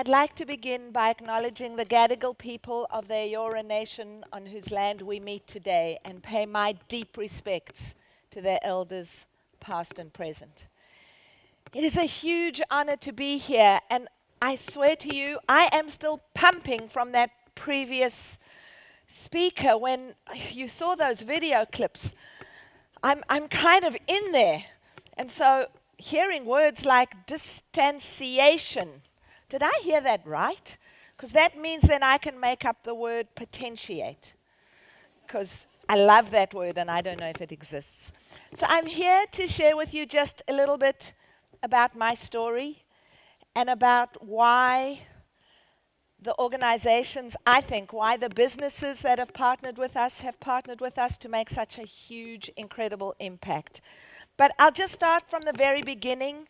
I'd like to begin by acknowledging the Gadigal people of the Eora Nation on whose land we meet today and pay my deep respects to their elders, past and present. It is a huge honor to be here, and I swear to you, I am still pumping from that previous speaker. When you saw those video clips, I'm kind of in there. And so hearing words like distanciation, did I hear that right? Because that means then I can make up the word potentiate, because I love that word and I don't know if it exists. So I'm here to share with you just a little bit about my story and about why the organizations, I think, why the businesses that have partnered with us to make such a huge, incredible impact. But I'll just start from the very beginning.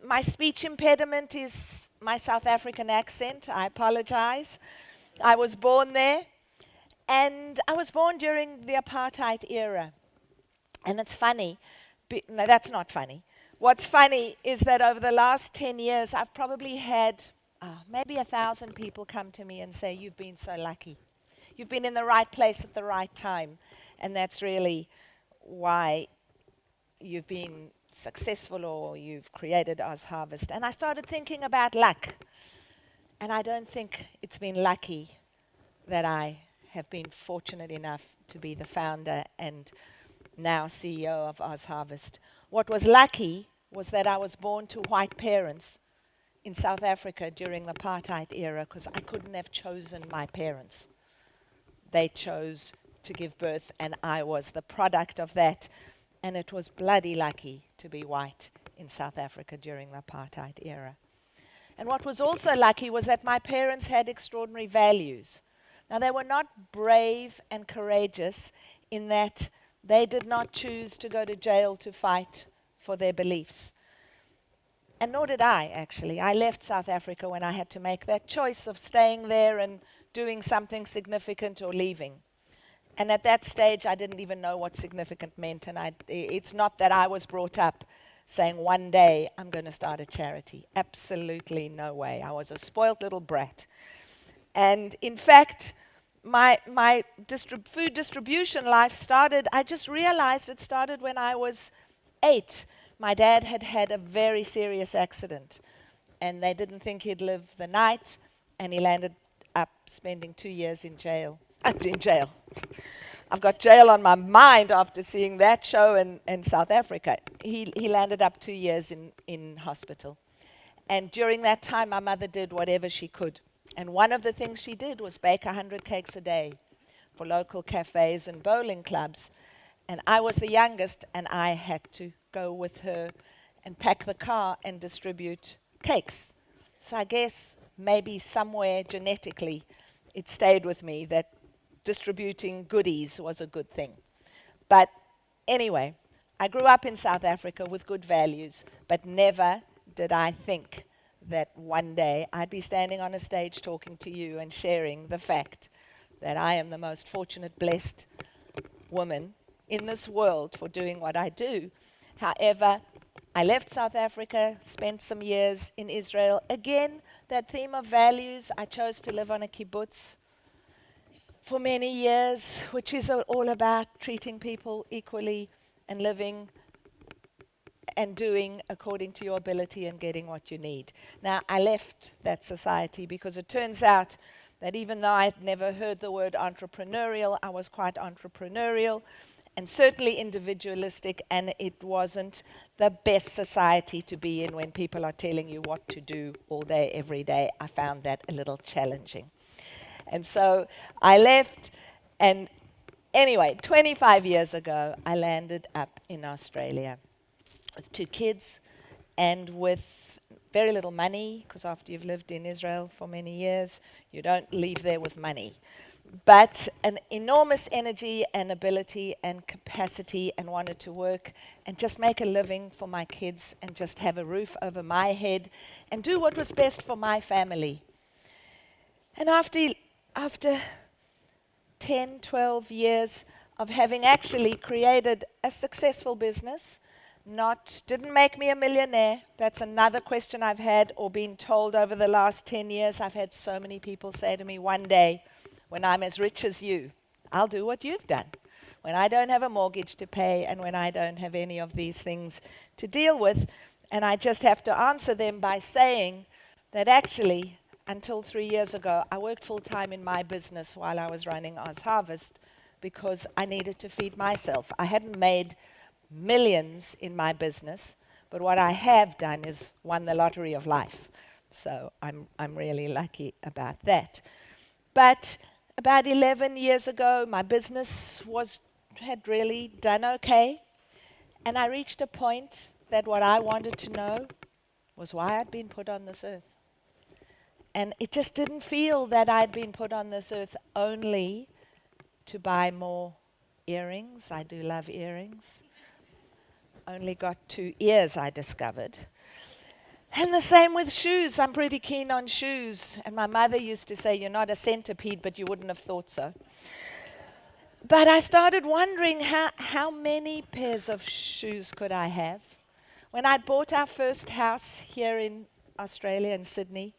My speech impediment is my South African accent. I apologize. I was born there, and I was born during the apartheid era. And it's funny. No, that's not funny. What's funny is that over the last 10 years, I've probably had maybe 1,000 people come to me and say, "You've been so lucky. You've been in the right place at the right time." And that's really why you've been successful or you've created OzHarvest. And I started thinking about luck. And I don't think it's been lucky that I have been fortunate enough to be the founder and now CEO of OzHarvest. What was lucky was that I was born to white parents in South Africa during the apartheid era, because I couldn't have chosen my parents. They chose to give birth, and I was the product of that. And it was bloody lucky to be white in South Africa during the apartheid era. And what was also lucky was that my parents had extraordinary values. Now, they were not brave and courageous in that they did not choose to go to jail to fight for their beliefs. And nor did I, actually. I left South Africa when I had to make that choice of staying there and doing something significant or leaving. And at that stage, I didn't even know what significant meant. And it's not that I was brought up saying, one day I'm going to start a charity. Absolutely no way. I was a spoiled little brat. And in fact, my food distribution life started, I just realized it started when I was 8. My dad had had a very serious accident, and they didn't think he'd live the night, and he landed up spending 2 years in jail. I've got jail on my mind after seeing that show in South Africa. He landed up 2 years in hospital. And during that time, my mother did whatever she could. And one of the things she did was bake 100 cakes a day for local cafes and bowling clubs. And I was the youngest, and I had to go with her and pack the car and distribute cakes. So I guess maybe somewhere genetically it stayed with me that distributing goodies was a good thing. But anyway, I grew up in South Africa with good values, but never did I think that one day I'd be standing on a stage talking to you and sharing the fact that I am the most fortunate, blessed woman in this world for doing what I do. However, I left South Africa, spent some years in Israel. Again, that theme of values, I chose to live on a kibbutz for many years, which is all about treating people equally and living and doing according to your ability and getting what you need. Now, I left that society because it turns out that even though I'd never heard the word entrepreneurial, I was quite entrepreneurial and certainly individualistic, and it wasn't the best society to be in when people are telling you what to do all day, every day. I found that a little challenging. And so I left, and anyway, 25 years ago, I landed up in Australia with 2 kids and with very little money, because after you've lived in Israel for many years, you don't leave there with money. But an enormous energy and ability and capacity, and wanted to work and just make a living for my kids and just have a roof over my head and do what was best for my family. And after 10, 12 years of having actually created a successful business, Didn't make me a millionaire. That's another question I've had or been told over the last 10 years. I've had so many people say to me, one day, when I'm as rich as you, I'll do what you've done. When I don't have a mortgage to pay and when I don't have any of these things to deal with. And I just have to answer them by saying that actually, until 3 years ago, I worked full-time in my business while I was running OzHarvest because I needed to feed myself. I hadn't made millions in my business, but what I have done is won the lottery of life. So I'm really lucky about that. But about 11 years ago, my business had really done okay, and I reached a point that what I wanted to know was why I'd been put on this earth. And it just didn't feel that I'd been put on this earth only to buy more earrings. I do love earrings. Only got 2 ears, I discovered. And the same with shoes. I'm pretty keen on shoes. And my mother used to say, you're not a centipede, but you wouldn't have thought so. But I started wondering how many pairs of shoes could I have? When I bought our first house here in Australia, in Sydney,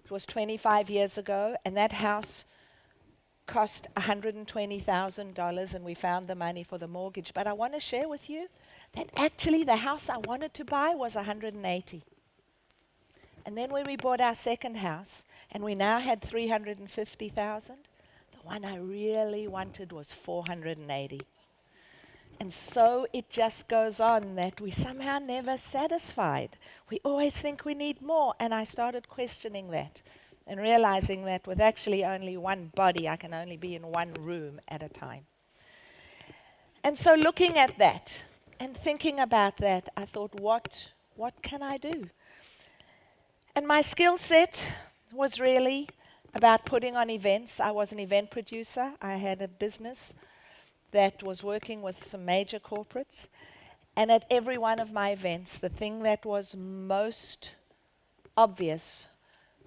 it was 25 years ago, and that house cost $120,000, and we found the money for the mortgage. But I want to share with you that actually the house I wanted to buy was 180. And then when we bought our second house, and we now had 350,000, the one I really wanted was 480. And so it just goes on that we somehow never satisfied. We always think we need more, and I started questioning that and realizing that with actually only one body, I can only be in one room at a time. And so looking at that and thinking about that, I thought, what can I do? And my skill set was really about putting on events. I was an event producer. I had a business that was working with some major corporates. And at every one of my events, the thing that was most obvious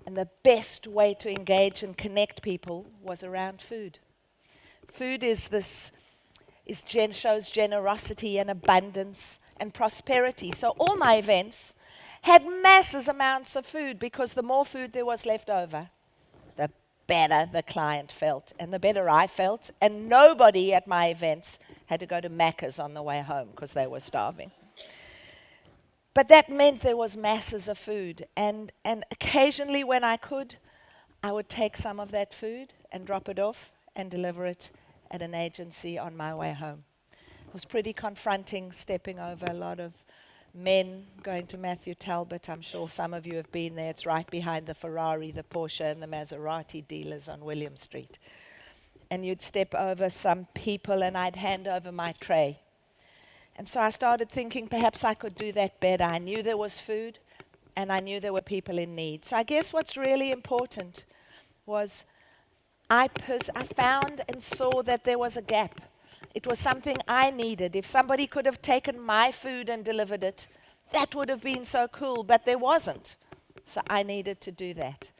and the best way to engage and connect people was around food. Food shows generosity and abundance and prosperity. So all my events had massive amounts of food because the more food there was left over, the better the client felt and the better I felt. And nobody at my events had to go to Macca's on the way home because they were starving. But that meant there was masses of food. And occasionally when I could, I would take some of that food and drop it off and deliver it at an agency on my way home. It was pretty confronting, stepping over a lot of men going to Matthew Talbot. I'm sure some of you have been there. It's right behind the Ferrari, the Porsche, and the Maserati dealers on William Street. And you'd step over some people and I'd hand over my tray. And so I started thinking perhaps I could do that better. I knew there was food and I knew there were people in need. So I guess what's really important was I found and saw that there was a gap. It was something I needed. If somebody could have taken my food and delivered it, that would have been so cool, but there wasn't. So I needed to do that.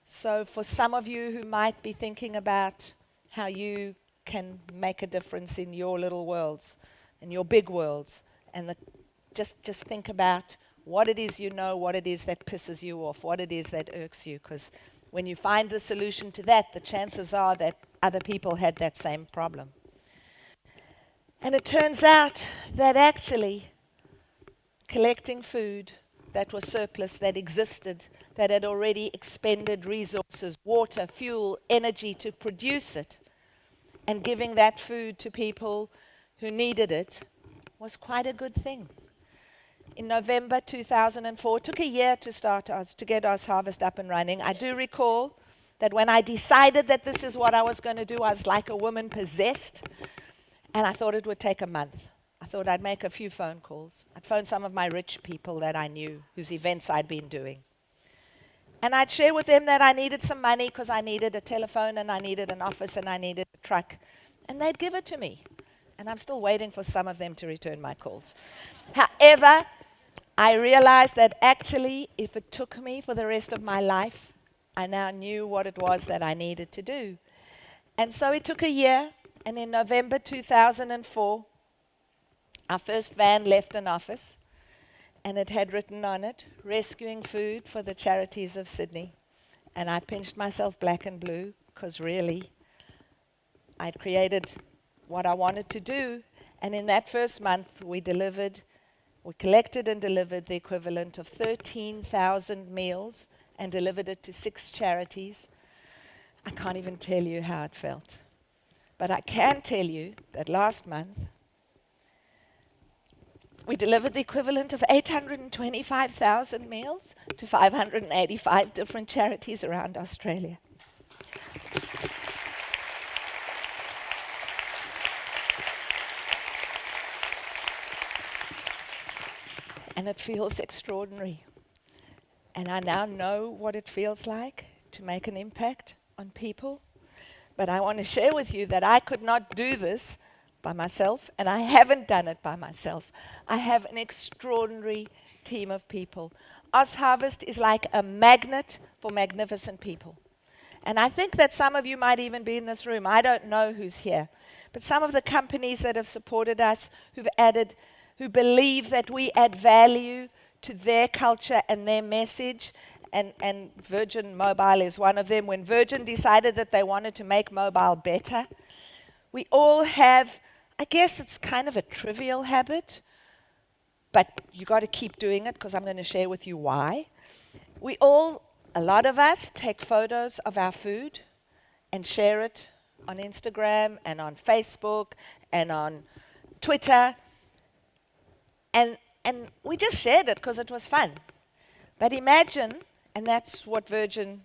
So for some of you who might be thinking about how you can make a difference in your little worlds, in your big worlds, and just think about what it is you know, what it is that pisses you off, what it is that irks you, because when you find a solution to that, the chances are that other people had that same problem. And it turns out that actually collecting food that was surplus, that existed, that had already expended resources, water, fuel, energy to produce it, and giving that food to people who needed it was quite a good thing. In November 2004, it took a year to get OzHarvest up and running. I do recall that when I decided that this is what I was going to do, I was like a woman possessed, and I thought it would take a month. I thought I'd make a few phone calls. I'd phone some of my rich people that I knew, whose events I'd been doing. And I'd share with them that I needed some money because I needed a telephone and I needed an office and I needed a truck. And they'd give it to me. And I'm still waiting for some of them to return my calls. However, I realized that actually, if it took me for the rest of my life, I now knew what it was that I needed to do. And so it took a year, and in November 2004, Our first van left an office, and it had written on it, "Rescuing food for the charities of Sydney." And I pinched myself black and blue, because really, I'd created what I wanted to do. And in that first month, we collected and delivered the equivalent of 13,000 meals and delivered it to 6 charities. I can't even tell you how it felt. But I can tell you that last month, we delivered the equivalent of 825,000 meals to 585 different charities around Australia. And it feels extraordinary. And I now know what it feels like to make an impact on people. But I want to share with you that I could not do this by myself, and I haven't done it by myself. I have an extraordinary team of people. OzHarvest is like a magnet for magnificent people. And I think that some of you might even be in this room. I don't know who's here. But some of the companies that have supported us, who believe that we add value to their culture and their message, and Virgin Mobile is one of them. When Virgin decided that they wanted to make mobile better, we all have, I guess it's kind of a trivial habit, but you got to keep doing it, because I'm going to share with you why. A lot of us take photos of our food and share it on Instagram and on Facebook and on Twitter. And we just shared it because it was fun. But imagine, and that's what Virgin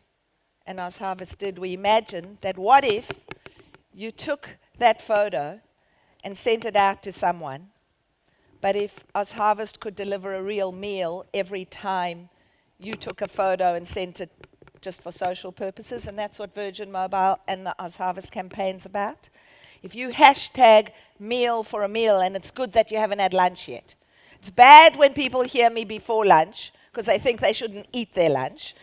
and OzHarvest did, we imagined that what if you took that photo and sent it out to someone, but if OzHarvest could deliver a real meal every time you took a photo and sent it just for social purposes, and that's what Virgin Mobile and the OzHarvest campaign's about. If you hashtag meal for a meal, and it's good that you haven't had lunch yet. It's bad when people hear me before lunch, because they think they shouldn't eat their lunch.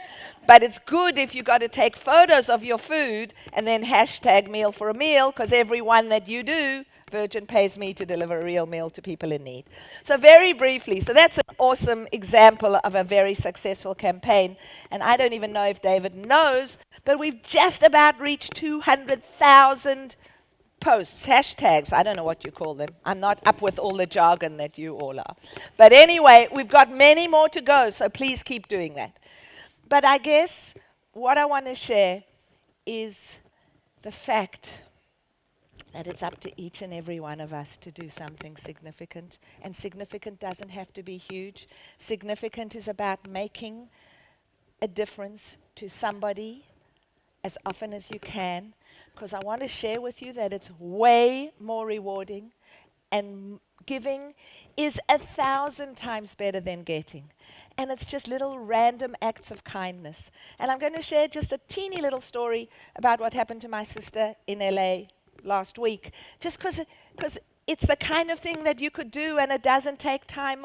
But it's good if you got to take photos of your food and then hashtag meal for a meal, because every one that you do, Virgin pays me to deliver a real meal to people in need. So very briefly, so that's an awesome example of a very successful campaign. And I don't even know if David knows, but we've just about reached 200,000 posts, hashtags, I don't know what you call them. I'm not up with all the jargon that you all are. But anyway, we've got many more to go, so please keep doing that. But I guess what I want to share is the fact that it's up to each and every one of us to do something significant. And significant doesn't have to be huge. Significant is about making a difference to somebody as often as you can, because I want to share with you that it's way more rewarding, and giving is 1,000 times better than getting. And it's just little random acts of kindness. And I'm going to share just a teeny little story about what happened to my sister in LA last week, just because it's the kind of thing that you could do, and it doesn't take time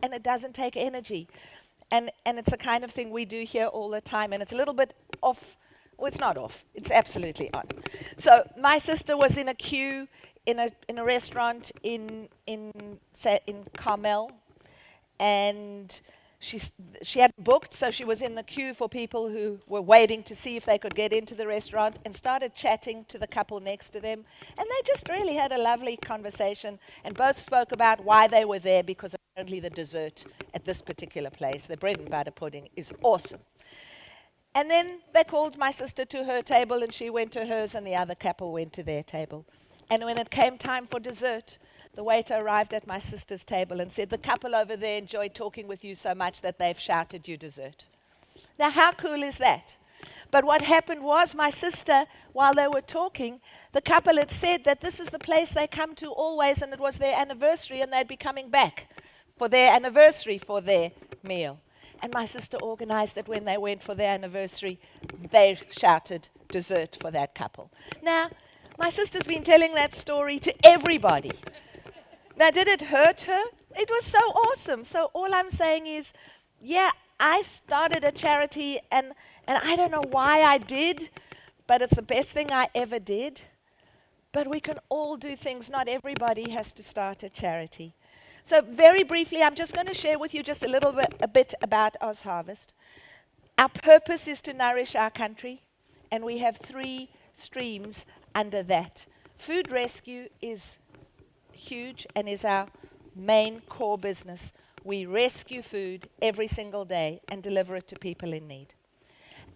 and it doesn't take energy. And it's the kind of thing we do here all the time, and it's a little bit off. Well, it's not off. It's absolutely on. So my sister was in a queue in a restaurant in Carmel, and she had booked, so she was in the queue for people who were waiting to see if they could get into the restaurant, and started chatting to the couple next to them. And they just really had a lovely conversation, and both spoke about why they were there, because apparently the dessert at this particular place, the bread and butter pudding, is awesome. And then they called my sister to her table, and she went to hers, and the other couple went to their table. And when it came time for dessert, the waiter arrived at my sister's table and said, "The couple over there enjoyed talking with you so much that they've shouted you dessert." Now, how cool is that? But what happened was, my sister, while they were talking, the couple had said that this is the place they come to always, and it was their anniversary, and they'd be coming back for their anniversary for their meal. And my sister organized that when they went for their anniversary, they shouted dessert for that couple. Now, my sister's been telling that story to everybody. Now, did it hurt her? It was so awesome. So all I'm saying is, yeah, I started a charity, and I don't know why I did, but it's the best thing I ever did. But we can all do things. Not everybody has to start a charity. So very briefly, I'm just going to share with you just a bit about OzHarvest. Our purpose is to nourish our country, and we have 3 streams under that. Food rescue is huge and is our main core business. We rescue food every single day and deliver it to people in need.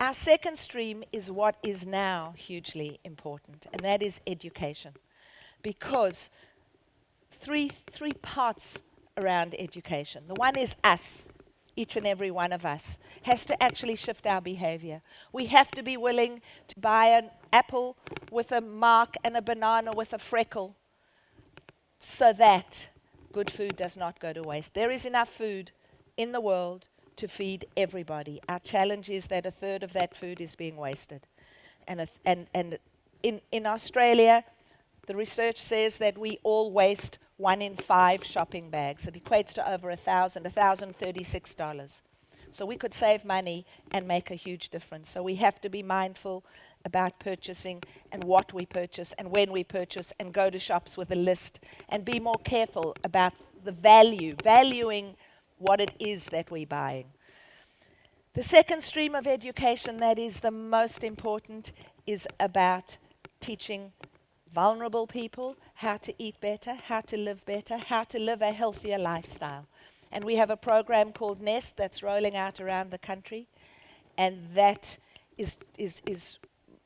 Our second stream is what is now hugely important, and that is education. Because three parts around education. The one is us. Each and every one of us has to actually shift our behavior. We have to be willing to buy an apple with a mark and a banana with a freckle so that good food does not go to waste. There is enough food in the world to feed everybody. Our challenge is that 1/3 of that food is being wasted. And in Australia, the research says that we all waste 1 in 5 shopping bags. It equates to over $1,036. So we could save money and make a huge difference. So we have to be mindful about purchasing and what we purchase and when we purchase, and go to shops with a list and be more careful about the valuing what it is that we're buying. The second stream of education that is the most important is about teaching vulnerable people how to eat better, how to live better, how to live a healthier lifestyle. And we have a program called Nest that's rolling out around the country, and that is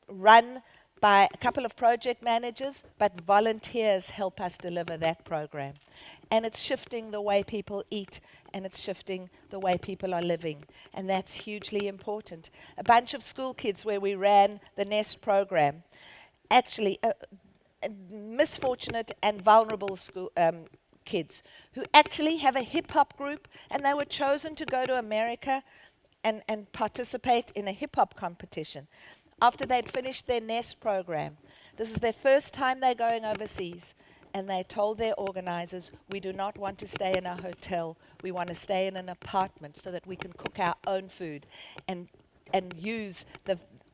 run by a couple of project managers, but volunteers help us deliver that program. And it's shifting the way people eat, and it's shifting the way people are living, and that's hugely important. A bunch of school kids where we ran the Nest program, actually misfortunate and vulnerable school kids who actually have a hip-hop group, and they were chosen to go to America and participate in a hip-hop competition after they'd finished their Nest program. This is their first time they're going overseas, and they told their organizers, we do not want to stay in a hotel, we want to stay in an apartment so that we can cook our own food and use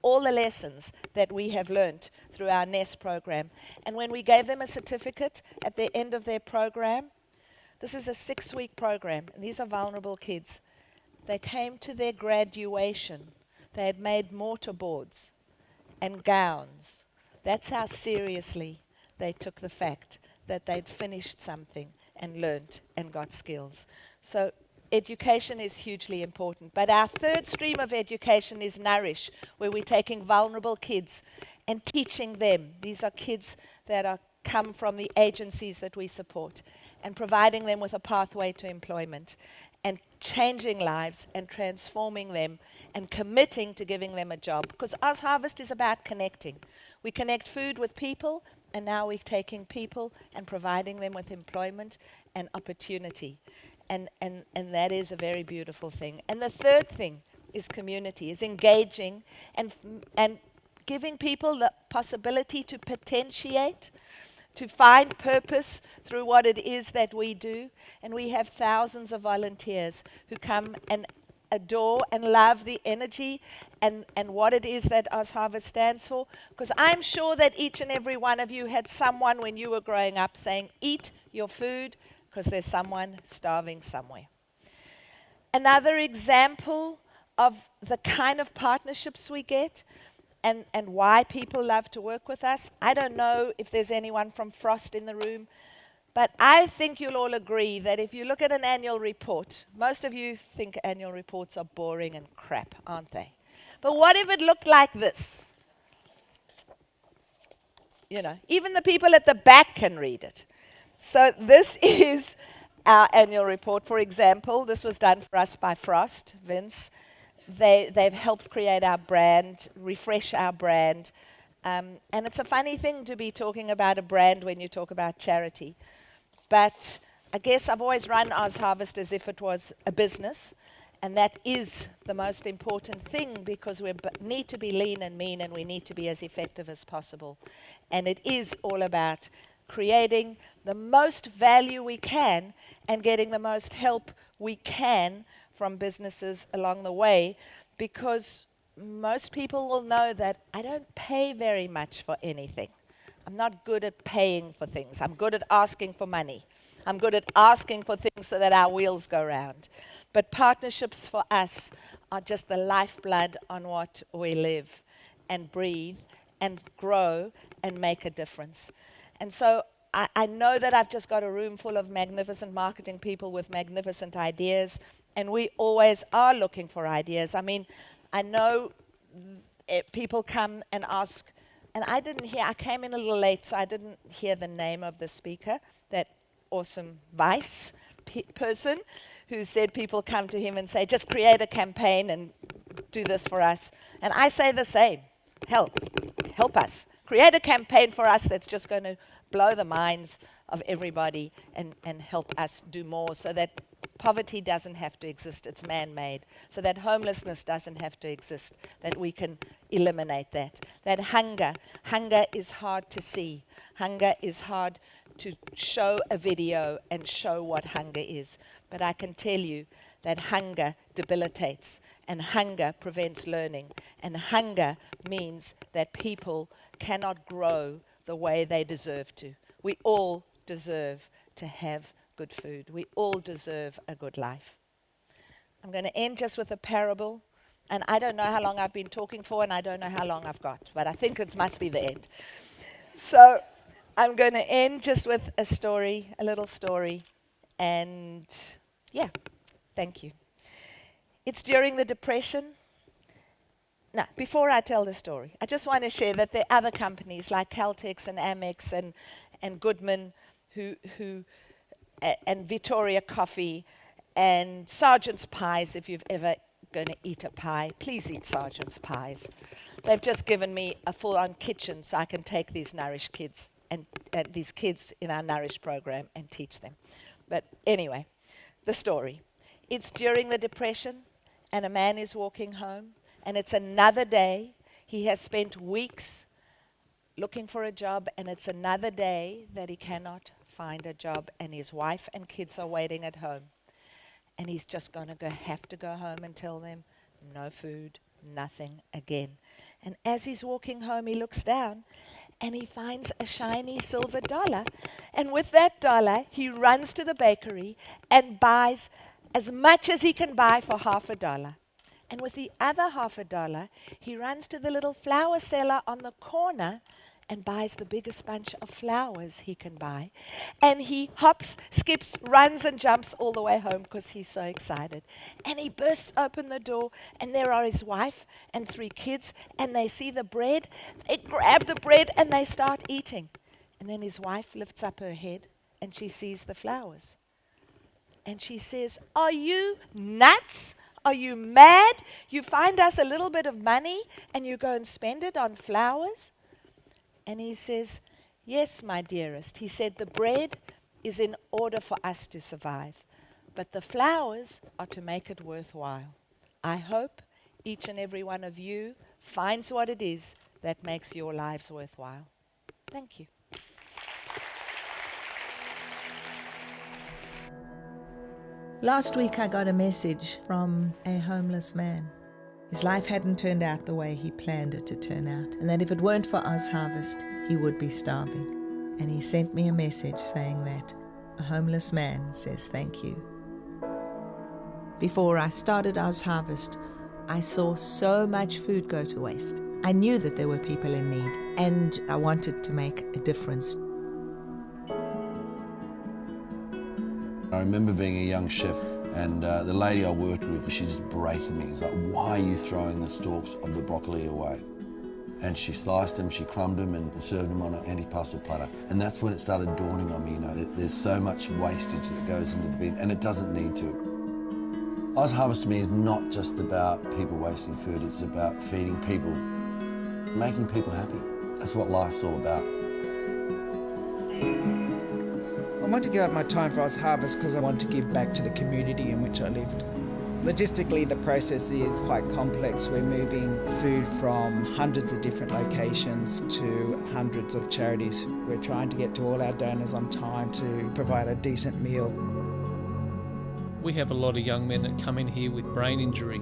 all the lessons that we have learnt through our Nest program. And when we gave them a certificate at the end of their program, this is a 6-week program, and these are vulnerable kids. They came to their graduation. They had made mortarboards and gowns. That's how seriously they took the fact that they'd finished something and learnt and got skills. So education is hugely important. But our third stream of education is Nourish, where we're taking vulnerable kids and teaching them. These are kids that come from the agencies that we support, and providing them with a pathway to employment and changing lives and transforming them and committing to giving them a job. Because OzHarvest is about connecting. We connect food with people, and now we're taking people and providing them with employment and opportunity. And that is a very beautiful thing. And the third thing is community, is engaging and giving people the possibility to potentiate, to find purpose through what it is that we do. And we have thousands of volunteers who come and adore and love the energy and what it is that OzHarvest stands for. Because I'm sure that each and every one of you had someone when you were growing up saying, eat your food, because there's someone starving somewhere. Another example of the kind of partnerships we get and why people love to work with us. I don't know if there's anyone from Frost in the room, but I think you'll all agree that if you look at an annual report, most of you think annual reports are boring and crap, aren't they? But what if it looked like this? You know, even the people at the back can read it. So this is our annual report, for example. This was done for us by Frost, Vince. They've helped create our brand, refresh our brand. And it's a funny thing to be talking about a brand when you talk about charity. But I guess I've always run OzHarvest as if it was a business. And that is the most important thing, because we need to be lean and mean, and we need to be as effective as possible. And it is all about creating the most value we can and getting the most help we can from businesses along the way, because most people will know that I don't pay very much for anything. I'm not good at paying for things. I'm good at asking for money. I'm good at asking for things so that our wheels go round. But partnerships for us are just the lifeblood on what we live and breathe and grow and make a difference. And so I know that I've just got a room full of magnificent marketing people with magnificent ideas, and we always are looking for ideas. I mean, I know people come and ask, and I came in a little late, so I didn't hear the name of the speaker, that awesome vice person who said people come to him and say, just create a campaign and do this for us. And I say the same. Help us. Create a campaign for us that's just going to blow the minds of everybody and help us do more so that poverty doesn't have to exist, it's man-made. So that homelessness doesn't have to exist, that we can eliminate that. That hunger is hard to see. Hunger is hard to show a video and show what hunger is. But I can tell you that hunger debilitates, and hunger prevents learning, and hunger means that people cannot grow the way they deserve to. We all deserve to have good food. We all deserve a good life. I'm going to end just with a parable, and I don't know how long I've been talking for, and I don't know how long I've got, but I think it must be the end. So I'm going to end just with a story, a little story, and yeah, thank you. It's during the Depression. Now, before I tell the story, I just want to share that there are other companies like Caltex and Amex and Goodman and Vittoria Coffee and Sergeant's Pies. If you've ever going to eat a pie, please eat Sergeant's Pies. They've just given me a full-on kitchen so I can take these Nourish kids and these kids in our Nourish program and teach them. But anyway, the story. It's during the Depression, and a man is walking home, and it's another day. He has spent weeks looking for a job, and it's another day that he cannot find a job, and his wife and kids are waiting at home. And he's just going to have to go home and tell them, no food, nothing again. And as he's walking home, he looks down, and he finds a shiny silver dollar. And with that dollar, he runs to the bakery and buys as much as he can buy for $50. And with the other $50, he runs to the little flower seller on the corner and buys the biggest bunch of flowers he can buy. And he hops, skips, runs and jumps all the way home because he's so excited. And he bursts open the door, and there are his wife and 3 kids, and they see the bread. They grab the bread and they start eating. And then his wife lifts up her head and she sees the flowers. And she says, "Are you nuts? Are you mad? You find us a little bit of money and you go and spend it on flowers?" And he says, "Yes, my dearest." He said, "The bread is in order for us to survive, but the flowers are to make it worthwhile. I hope each and every one of you finds what it is that makes your lives worthwhile." Thank you. Last week I got a message from a homeless man. His life hadn't turned out the way he planned it to turn out, and that if it weren't for OzHarvest, he would be starving. And he sent me a message saying that a homeless man says thank you. Before I started OzHarvest, I saw so much food go to waste. I knew that there were people in need, and I wanted to make a difference. I remember being a young chef, and the lady I worked with, she just berated me. It's like, "Why are you throwing the stalks of the broccoli away?" And she sliced them, she crumbed them and served them on an antipasta platter. And that's when it started dawning on me, that there's so much wastage that goes into the bin, and it doesn't need to. OzHarvest to me is not just about people wasting food, it's about feeding people, making people happy. That's what life's all about. I want to give up my time for OzHarvest because I want to give back to the community in which I lived. Logistically, the process is quite complex. We're moving food from hundreds of different locations to hundreds of charities. We're trying to get to all our donors on time to provide a decent meal. We have a lot of young men that come in here with brain injury,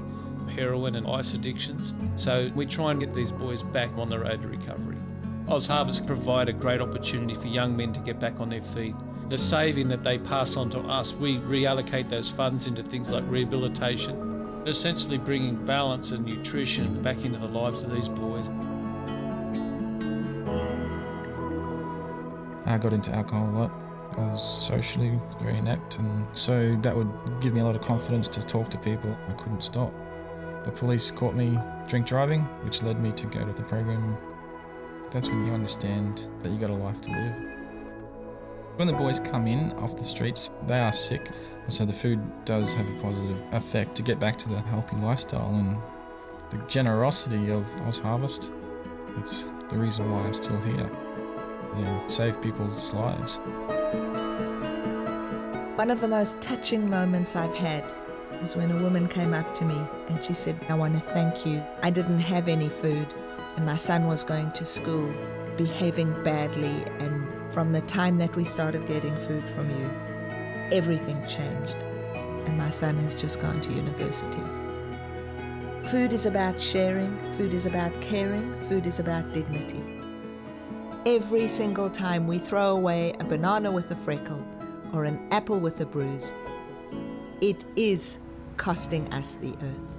heroin and ice addictions. So we try and get these boys back on the road to recovery. OzHarvest provide a great opportunity for young men to get back on their feet. The saving that they pass on to us, we reallocate those funds into things like rehabilitation, essentially bringing balance and nutrition back into the lives of these boys. I got into alcohol a lot. I was socially very inept, and so that would give me a lot of confidence to talk to people. I couldn't stop. The police caught me drink driving, which led me to go to the program. That's when you understand that you got a life to live. When the boys come in off the streets, they are sick, and so the food does have a positive effect to get back to the healthy lifestyle. And the generosity of OzHarvest, it's the reason why I'm still here. They save people's lives. One of the most touching moments I've had was when a woman came up to me and she said, "I want to thank you. I didn't have any food and my son was going to school, behaving badly, and from the time that we started getting food from you, everything changed. And my son has just gone to university." Food is about sharing, food is about caring, food is about dignity. Every single time we throw away a banana with a freckle or an apple with a bruise, it is costing us the earth.